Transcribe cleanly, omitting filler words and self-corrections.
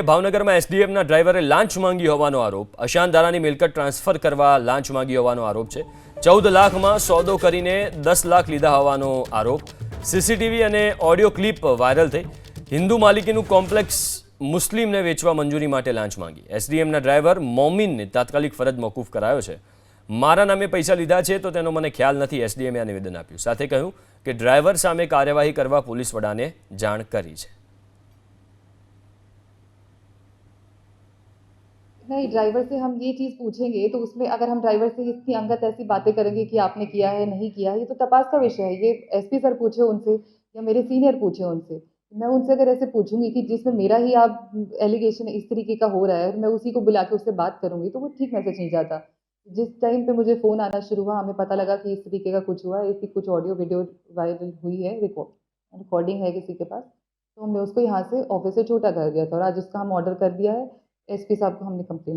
ભાવનગરમાં એસડીએમના ડ્રાઈવરે લાંચ માંગી હોવાનો આરોપ. અશાંત દારાની મિલકત ટ્રાન્સફર કરવા લાંચ માંગી હોવાનો આરોપ છે. 14 લાખમાં સોદો કરીને 10 લાખ લીધા હોવાનો આરોપ. સીસીટીવી અને ઓડિયો ક્લિપ વાયરલ થઈ. હિન્દુ માલિકીનું કોમ્પ્લેક્સ મુસ્લિમને વેચવા મંજૂરી માટે લાંચ માંગી. એસડીએમના ડ્રાઈવર મોમીનને તાત્કાલિક ફરજ મોકૂફ કરાયો છે. મારા નામે પૈસા લીધા છે તો તેનો મને ખ્યાલ નથી, એસડીએમએ આ નિવેદન આપ્યું. સાથે કહ્યું કે ડ્રાઈવર સામે કાર્યવાહી કરવા પોલીસ વડાને જાણ કરી છે. नहीं, ड्राइवर से हम ये चीज़ पूछेंगे तो उसमें अगर हम ड्राइवर से इसकी अंगत ऐसी बातें करेंगे कि आपने किया है, नहीं किया है, ये तो तपास का विषय है। ये एसपी सर पूछे उनसे या मेरे सीनियर पूछे उनसे। मैं उनसे अगर ऐसे पूछूँगी कि जिसमें मेरा ही आप एलिगेशन इस तरीके का हो रहा है और मैं उसी को बुला के उससे बात करूँगी, तो वो ठीक मैसेज नहीं जाता। जिस टाइम पे मुझे फ़ोन आना शुरू हुआ, हमें पता लगा कि इस तरीके का कुछ हुआ है, इसकी कुछ ऑडियो वीडियो वायरल हुई है, रिकॉर्डिंग है किसी के पास, तो हमने उसको यहाँ से ऑफिस से छूटा कर दिया था और आज उसका हम ऑर्डर कर दिया है। एसपी साहब को हमने कंप्लेन